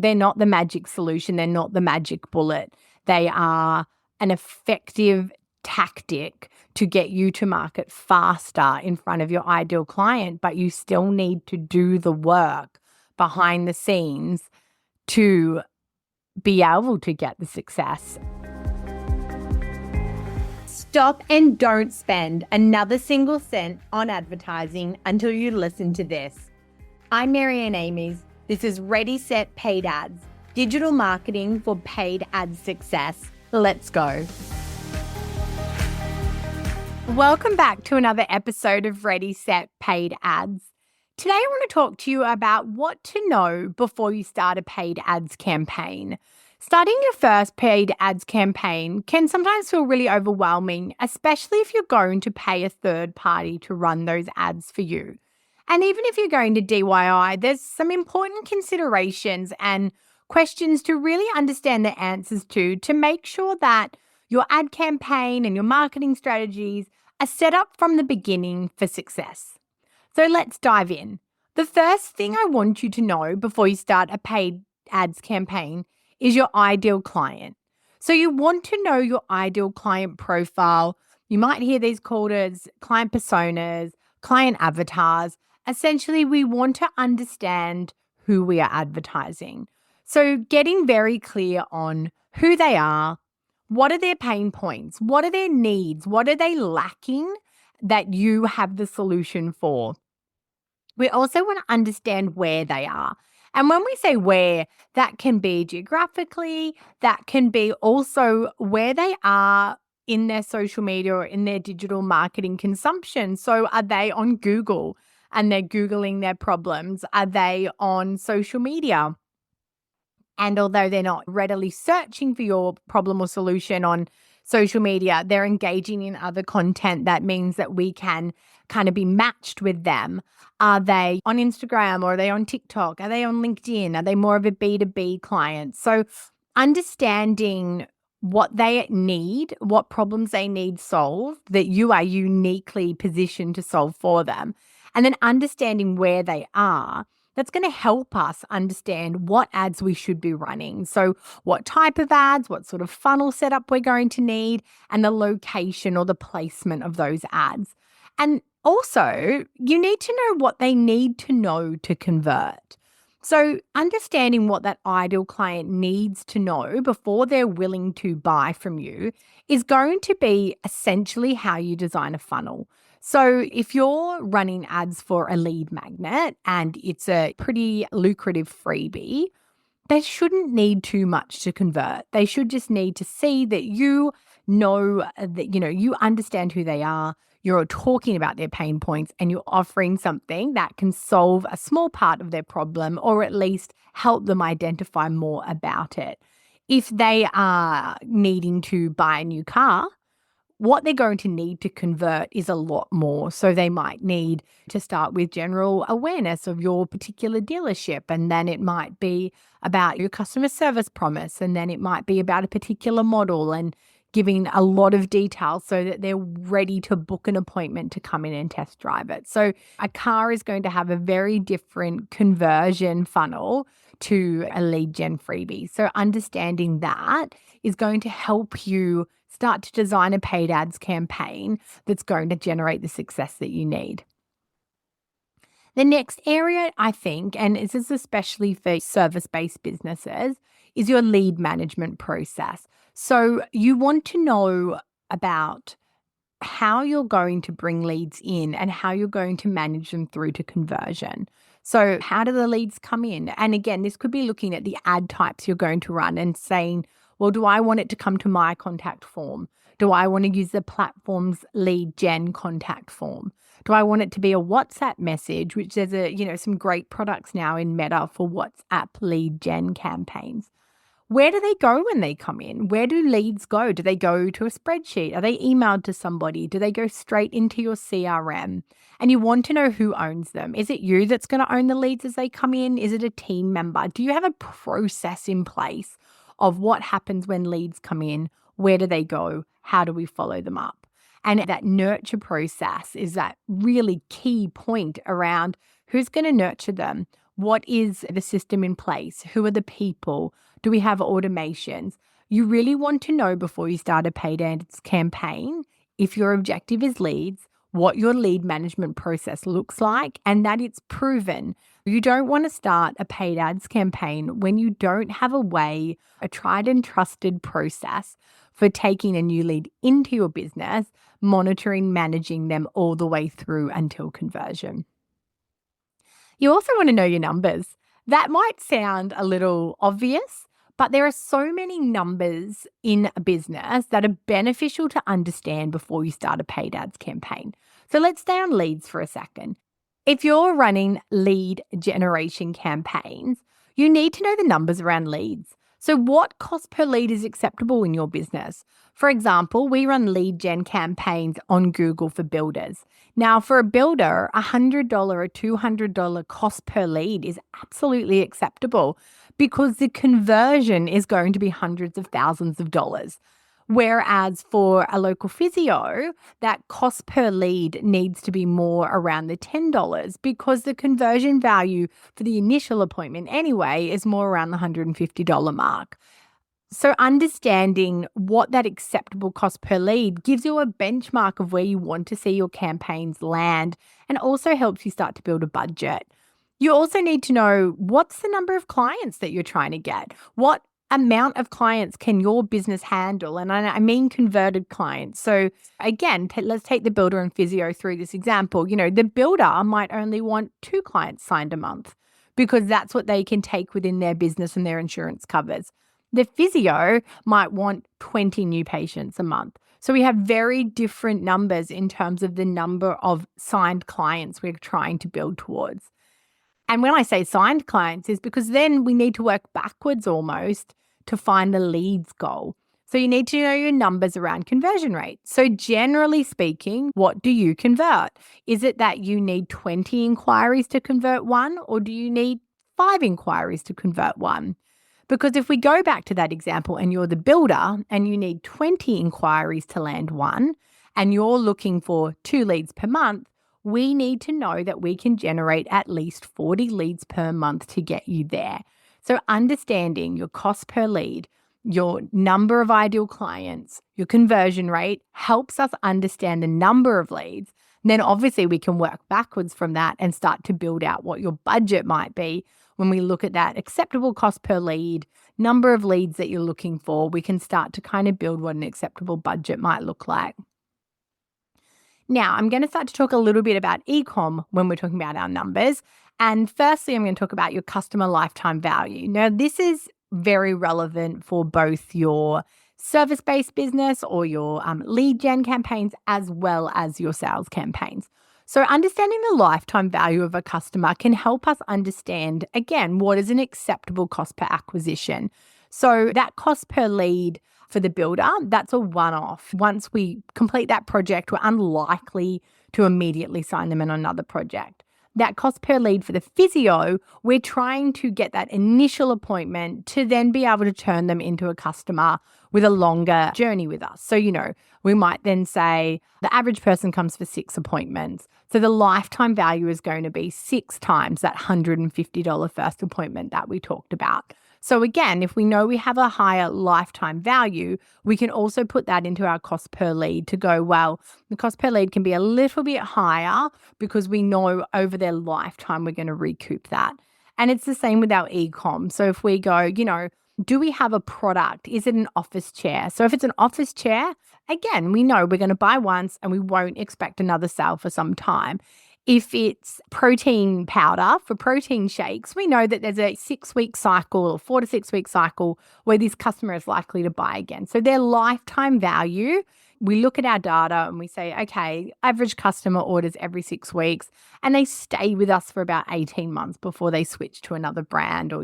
They're not the magic solution. They're not the magic bullet. They are an effective tactic to get you to market faster in front of your ideal client, but you still need to do the work behind the scenes to be able to get the success. Stop and don't spend another single cent on advertising until you listen to this. I'm Marianne Amies. This is Ready, Set, Paid Ads, digital marketing for paid ad success. Let's go. Welcome back to another episode of Ready, Set, Paid Ads. Today I want to talk to you about what to know before you start a paid ads campaign. Starting your first paid ads campaign can sometimes feel really overwhelming, especially if you're going to pay a third party to run those ads for you. And even if you're going to DIY, there's some important considerations and questions to really understand the answers to make sure that your ad campaign and your marketing strategies are set up from the beginning for success. So let's dive in. The first thing I want you to know before you start a paid ads campaign is your ideal client. So you want to know your ideal client profile. You might hear these called as client personas, client avatars. Essentially, we want to understand who we are advertising. So getting very clear on who they are, what are their pain points, what are their needs, what are they lacking that you have the solution for. We also want to understand where they are. And when we say where, that can be geographically, that can be also where they are in their social media or in their digital marketing consumption. So are they on Google and they're Googling their problems? Are they on social media? And although they're not readily searching for your problem or solution on social media, they're engaging in other content. That means that we can kind of be matched with them. Are they on Instagram or are they on TikTok? Are they on LinkedIn? Are they more of a B2B client? So understanding what they need, what problems they need solved, that you are uniquely positioned to solve for them, and then understanding where they are. That's going to help us understand what ads we should be running. So what type of ads, what sort of funnel setup we're going to need, and the location or the placement of those ads. And also, you need to know what they need to know to convert. So understanding what that ideal client needs to know before they're willing to buy from you is going to be essentially how you design a funnel. So if you're running ads for a lead magnet and it's a pretty lucrative freebie, they shouldn't need too much to convert. They should just need to see that you know that, you understand who they are, you're talking about their pain points, and you're offering something that can solve a small part of their problem or at least help them identify more about it. If they are needing to buy a new car, what they're going to need to convert is a lot more. So they might need to start with general awareness of your particular dealership, and then it might be about your customer service promise, and then it might be about a particular model and giving a lot of detail so that they're ready to book an appointment to come in and test drive it. So a car is going to have a very different conversion funnel to a lead gen freebie. So understanding that is going to help you start to design a paid ads campaign that's going to generate the success that you need. The next area, I think, and this is especially for service-based businesses, is your lead management process. So you want to know about how you're going to bring leads in and how you're going to manage them through to conversion. So how do the leads come in? And again, this could be looking at the ad types you're going to run and saying, well, do I want it to come to my contact form? Do I want to use the platform's lead gen contact form? Do I want it to be a WhatsApp message, which there's some great products now in Meta for WhatsApp lead gen campaigns? Where do they go when they come in? Where do leads go? Do they go to a spreadsheet? Are they emailed to somebody? Do they go straight into your CRM? And you want to know who owns them. Is it you that's going to own the leads as they come in? Is it a team member? Do you have a process in place of what happens when leads come in? Where do they go? How do we follow them up? And that nurture process is that really key point around who's going to nurture them. What is the system in place? Who are the people? Do we have automations? You really want to know before you start a paid ads campaign, if your objective is leads, what your lead management process looks like, and that it's proven. You don't want to start a paid ads campaign when you don't have a tried and trusted process for taking a new lead into your business, monitoring, managing them all the way through until conversion. You also want to know your numbers. That might sound a little obvious, but there are so many numbers in a business that are beneficial to understand before you start a paid ads campaign. So let's stay on leads for a second. If you're running lead generation campaigns, you need to know the numbers around leads. So what cost per lead is acceptable in your business? For example, we run lead gen campaigns on Google for builders. Now, for a builder, $100 or $200 cost per lead is absolutely acceptable because the conversion is going to be hundreds of thousands of dollars. Whereas for a local physio, that cost per lead needs to be more around the $10 because the conversion value for the initial appointment anyway is more around the $150 mark. So understanding what that acceptable cost per lead gives you a benchmark of where you want to see your campaigns land and also helps you start to build a budget. You also need to know what's the number of clients that you're trying to get. What amount of clients can your business handle? And I mean converted clients. So again, let's take the builder and physio through this example. The builder might only want 2 clients signed a month because that's what they can take within their business and their insurance covers. The physio might want 20 new patients a month. So we have very different numbers in terms of the number of signed clients we're trying to build towards. And when I say signed clients is because then we need to work backwards almost to find the leads goal. So you need to know your numbers around conversion rate. So generally speaking, what do you convert? Is it that you need 20 inquiries to convert one, or do you need 5 inquiries to convert one? Because if we go back to that example and you're the builder and you need 20 inquiries to land one and you're looking for 2 leads per month, we need to know that we can generate at least 40 leads per month to get you there. So understanding your cost per lead, your number of ideal clients, your conversion rate helps us understand the number of leads. And then obviously we can work backwards from that and start to build out what your budget might be. When we look at that acceptable cost per lead, number of leads that you're looking for, we can start to kind of build what an acceptable budget might look like. Now, I'm going to start to talk a little bit about e-com when we're talking about our numbers. And firstly, I'm going to talk about your customer lifetime value. Now, this is very relevant for both your service-based business or your lead gen campaigns as well as your sales campaigns. So understanding the lifetime value of a customer can help us understand, again, what is an acceptable cost per acquisition. So that cost per lead for the builder, that's a one-off. Once we complete that project, we're unlikely to immediately sign them in another project. That cost per lead for the physio, we're trying to get that initial appointment to then be able to turn them into a customer with a longer journey with us. So, we might then say the average person comes for 6 appointments. So the lifetime value is going to be 6 times that $150 first appointment that we talked about. So again, if we know we have a higher lifetime value, we can also put that into our cost per lead to go, well, the cost per lead can be a little bit higher because we know over their lifetime we're going to recoup that. And it's the same with our e-com. So if we go, do we have a product? Is it an office chair? So if it's an office chair, again, we know we're going to buy once and we won't expect another sale for some time. If it's protein powder for protein shakes, we know that there's a 6-week cycle or 4 to 6 week cycle where this customer is likely to buy again. So their lifetime value, we look at our data and we say, okay, average customer orders every 6 weeks and they stay with us for about 18 months before they switch to another brand or,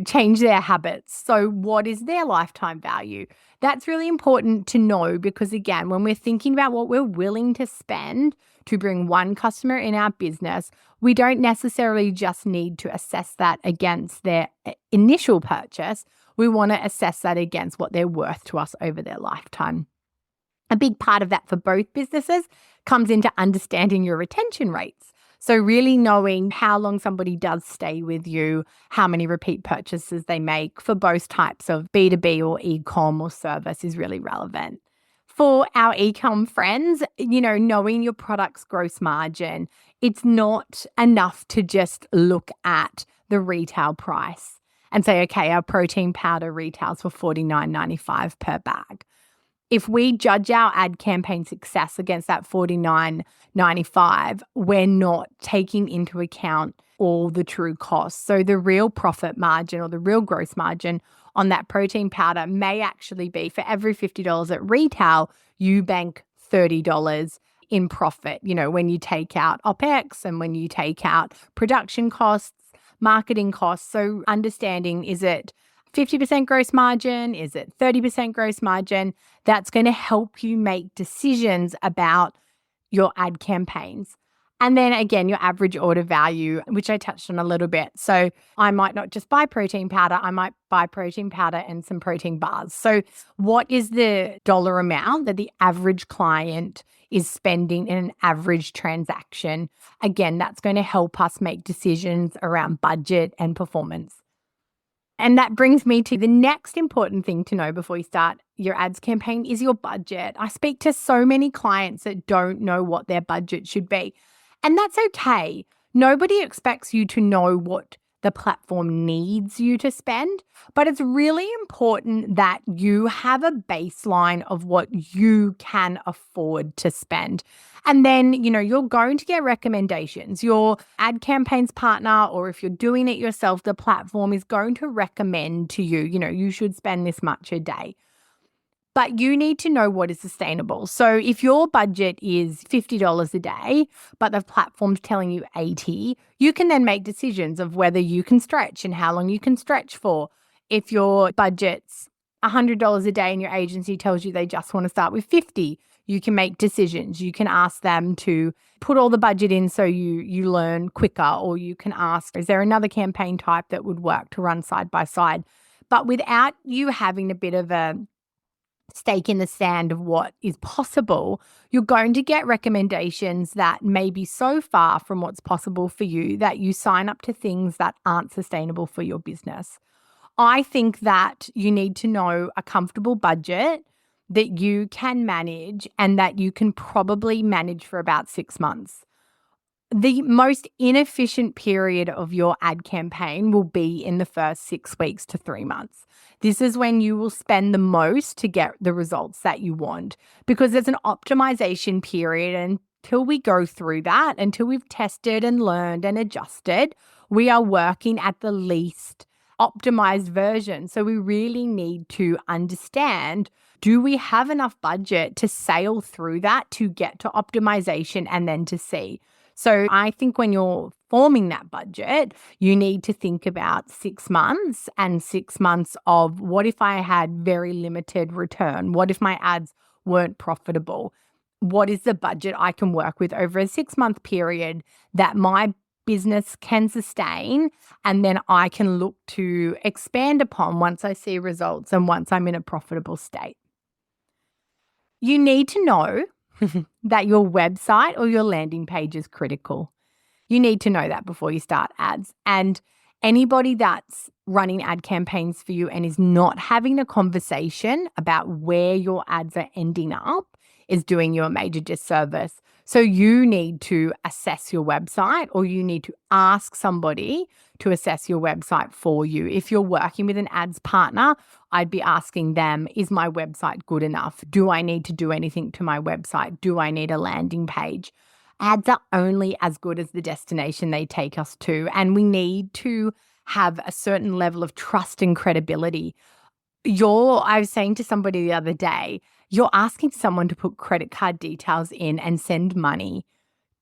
change their habits. So what is their lifetime value? That's really important to know because, again, when we're thinking about what we're willing to spend to bring one customer in our business, we don't necessarily just need to assess that against their initial purchase. We want to assess that against what they're worth to us over their lifetime. A big part of that for both businesses comes into understanding your retention rates. So really knowing how long somebody does stay with you, how many repeat purchases they make for both types of B2B or e-com or service is really relevant. For our e-com friends, knowing your product's gross margin, it's not enough to just look at the retail price and say, okay, our protein powder retails for $49.95 per bag. If we judge our ad campaign success against that $49.95, we're not taking into account all the true costs. So the real profit margin or the real gross margin on that protein powder may actually be, for every $50 at retail, you bank $30 in profit, when you take out OPEX and when you take out production costs, marketing costs. So understanding, is it 50% gross margin? Is it 30% gross margin? That's going to help you make decisions about your ad campaigns. And then again, your average order value, which I touched on a little bit. So I might not just buy protein powder, I might buy protein powder and some protein bars. So what is the dollar amount that the average client is spending in an average transaction? Again, that's going to help us make decisions around budget and performance. And that brings me to the next important thing to know before you start your ads campaign is your budget. I speak to so many clients that don't know what their budget should be. And that's okay. Nobody expects you to know what the platform needs you to spend, but it's really important that you have a baseline of what you can afford to spend. And then, you're going to get recommendations. Your ad campaigns partner, or if you're doing it yourself, the platform is going to recommend to you, you should spend this much a day. But you need to know what is sustainable. So if your budget is $50 a day, but the platform's telling you $80, you can then make decisions of whether you can stretch and how long you can stretch for. If your budget's $100 a day and your agency tells you they just want to start with $50, you can make decisions. You can ask them to put all the budget in so you learn quicker, or you can ask, is there another campaign type that would work to run side by side? But without you having a bit of a stake in the sand of what is possible, you're going to get recommendations that may be so far from what's possible for you that you sign up to things that aren't sustainable for your business. I think that you need to know a comfortable budget that you can manage and that you can probably manage for about 6 months. The most inefficient period of your ad campaign will be in the first 6 weeks to 3 months. This is when you will spend the most to get the results that you want, because there's an optimization period. And until we go through that, until we've tested and learned and adjusted, we are working at the least optimized version. So we really need to understand, do we have enough budget to sail through that, to get to optimization and then to see? So I think when you're forming that budget, you need to think about 6 months and 6 months of, what if I had very limited return? What if my ads weren't profitable? What is the budget I can work with over a 6-month period that my business can sustain, and then I can look to expand upon once I see results and once I'm in a profitable state? You need to know that your website or your landing page is critical. You need to know that before you start ads. And anybody that's running ad campaigns for you and is not having a conversation about where your ads are ending up is doing you a major disservice. So you need to assess your website, or you need to ask somebody to assess your website for you. If you're working with an ads partner, I'd be asking them, is my website good enough? Do I need to do anything to my website? Do I need a landing page? Ads are only as good as the destination they take us to, and we need to have a certain level of trust and credibility. I was saying to somebody the other day, you're asking someone to put credit card details in and send money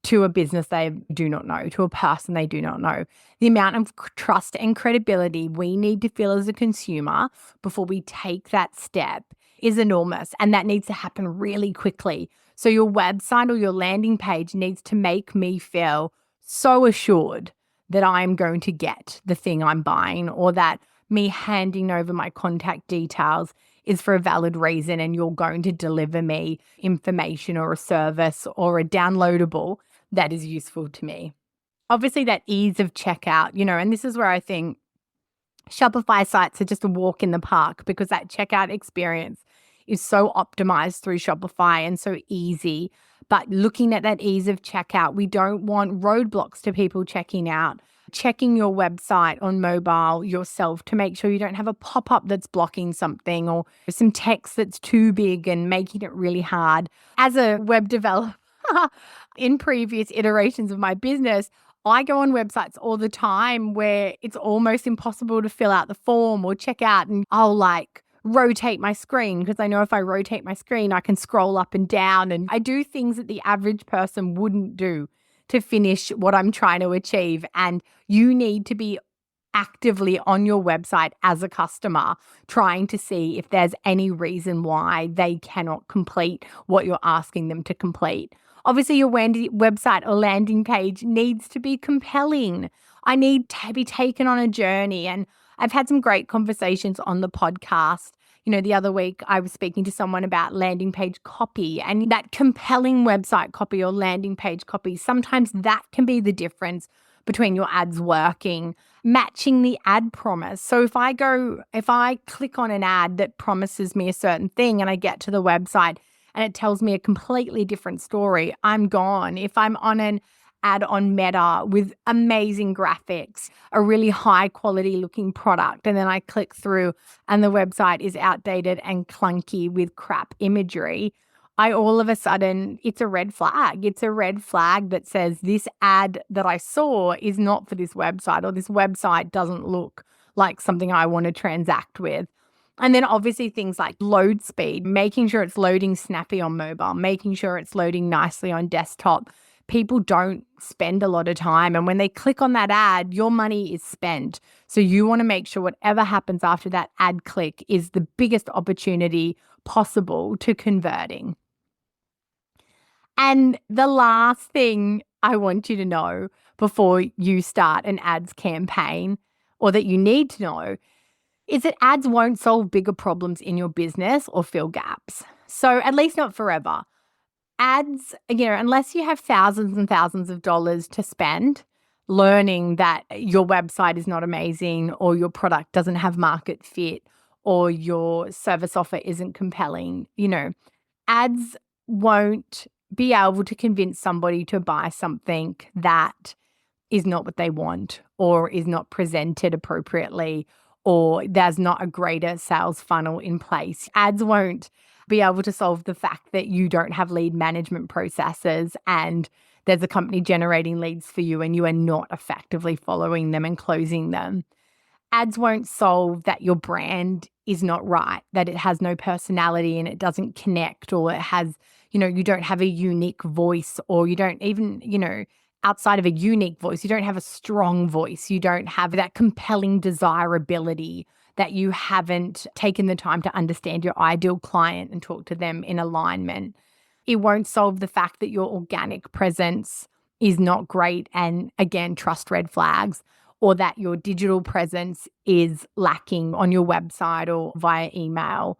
to a business they do not know, to a person they do not know. The amount of trust and credibility we need to feel as a consumer before we take that step is enormous, and that needs to happen really quickly. So your website or your landing page needs to make me feel so assured that I'm going to get the thing I'm buying, or that me handing over my contact details is for a valid reason and you're going to deliver me information or a service or a downloadable that is useful to me. obviously that ease of checkout, and this is where I think Shopify sites are just a walk in the park because that checkout experience is so optimized through Shopify and so easy. But looking at that ease of checkout, we don't want roadblocks to people checking out. Checking your website on mobile yourself to make sure you don't have a pop-up that's blocking something or some text that's too big and making it really hard. As a web developer, in previous iterations of my business, I go on websites all the time where it's almost impossible to fill out the form or check out, and I'll rotate my screen because I know if I rotate my screen, I can scroll up and down, and I do things that the average person wouldn't do to finish what I'm trying to achieve. And you need to be actively on your website as a customer trying to see if there's any reason why they cannot complete what you're asking them to complete. Obviously, your website or landing page needs to be compelling. I need to be taken on a journey. And I've had some great conversations on the podcast. The other week I was speaking to someone about landing page copy, and that compelling website copy or landing page copy, sometimes that can be the difference between your ads working, matching the ad promise. So if I click on an ad that promises me a certain thing and I get to the website and it tells me a completely different story, I'm gone. If I'm on an ad on Meta with amazing graphics, a really high quality looking product, and then I click through and the website is outdated and clunky with crap imagery, all of a sudden, it's a red flag. It's a red flag that says this ad that I saw is not for this website, or this website doesn't look like something I want to transact with. And then obviously things like load speed, making sure it's loading snappy on mobile, making sure it's loading nicely on desktop. People don't spend a lot of time. And when they click on that ad, your money is spent. So you want to make sure whatever happens after that ad click is the biggest opportunity possible to converting. And the last thing I want you to know before you start an ads campaign, or that you need to know, is that ads won't solve bigger problems in your business or fill gaps. So at least not forever. Ads, unless you have thousands and thousands of dollars to spend learning that your website is not amazing, or your product doesn't have market fit, or your service offer isn't compelling, ads won't be able to convince somebody to buy something that is not what they want, or is not presented appropriately, or there's not a greater sales funnel in place. Ads won't be able to solve the fact that you don't have lead management processes and there's a company generating leads for you and you are not effectively following them and closing them. Ads won't solve that your brand is not right, that it has no personality and it doesn't connect, or it has, you don't have a unique voice, or you don't even, outside of a unique voice, you don't have a strong voice. You don't have that compelling desirability, that you haven't taken the time to understand your ideal client and talk to them in alignment. It won't solve the fact that your organic presence is not great and, again, trust red flags, or that your digital presence is lacking on your website or via email.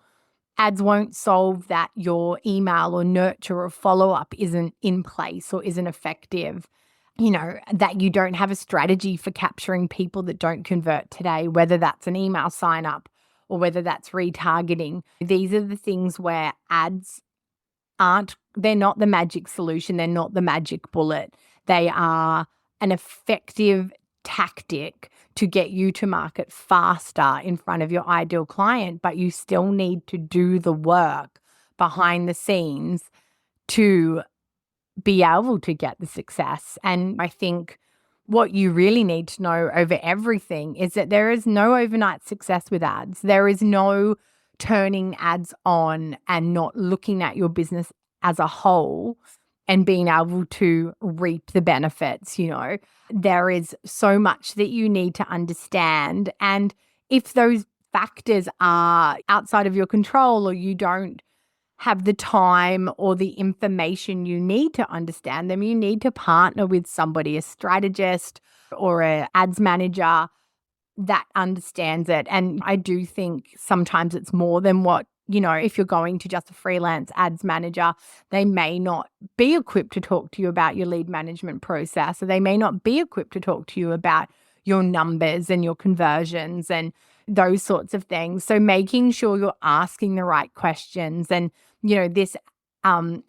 Ads won't solve that your email or nurture or follow-up isn't in place or isn't effective. That you don't have a strategy for capturing people that don't convert today, whether that's an email sign up or whether that's retargeting. These are the things where ads they're not the magic solution. They're not the magic bullet. They are an effective tactic to get you to market faster in front of your ideal client, but you still need to do the work behind the scenes to be able to get the success. And I think what you really need to know over everything is that there is no overnight success with ads. There is no turning ads on and not looking at your business as a whole and being able to reap the benefits. There is so much that you need to understand. And if those factors are outside of your control, or you don't have the time or the information you need to understand them, you need to partner with somebody, a strategist or an ads manager that understands it. And I do think sometimes it's more than what if you're going to just a freelance ads manager, they may not be equipped to talk to you about your lead management process, or they may not be equipped to talk to you about your numbers and your conversions and those sorts of things. So making sure you're asking the right questions. And, this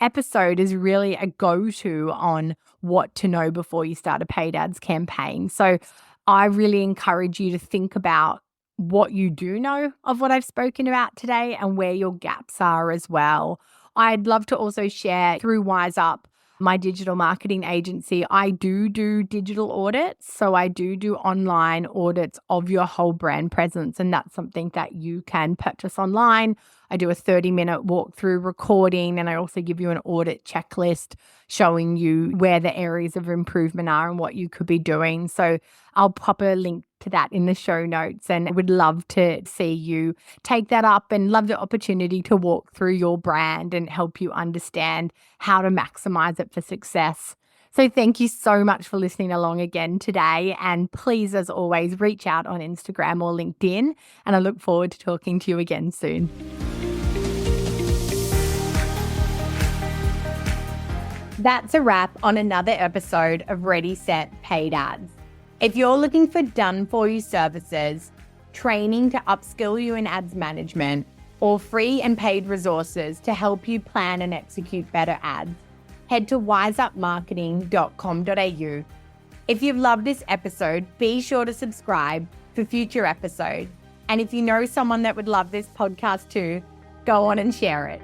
episode is really a go-to on what to know before you start a paid ads campaign. So I really encourage you to think about what you do know of what I've spoken about today and where your gaps are as well. I'd love to also share through Wise Up, my digital marketing agency, I do digital audits. So I do online audits of your whole brand presence. And that's something that you can purchase online. I do a 30-minute walkthrough recording, and I also give you an audit checklist showing you where the areas of improvement are and what you could be doing. So I'll pop a link to that in the show notes, and I would love to see you take that up and love the opportunity to walk through your brand and help you understand how to maximize it for success. So thank you so much for listening along again today. And please, as always, reach out on Instagram or LinkedIn. And I look forward to talking to you again soon. That's a wrap on another episode of Ready, Set, Paid Ads. If you're looking for done-for-you services, training to upskill you in ads management, or free and paid resources to help you plan and execute better ads, head to wiseupmarketing.com.au. If you've loved this episode, be sure to subscribe for future episodes. And if you know someone that would love this podcast too, go on and share it.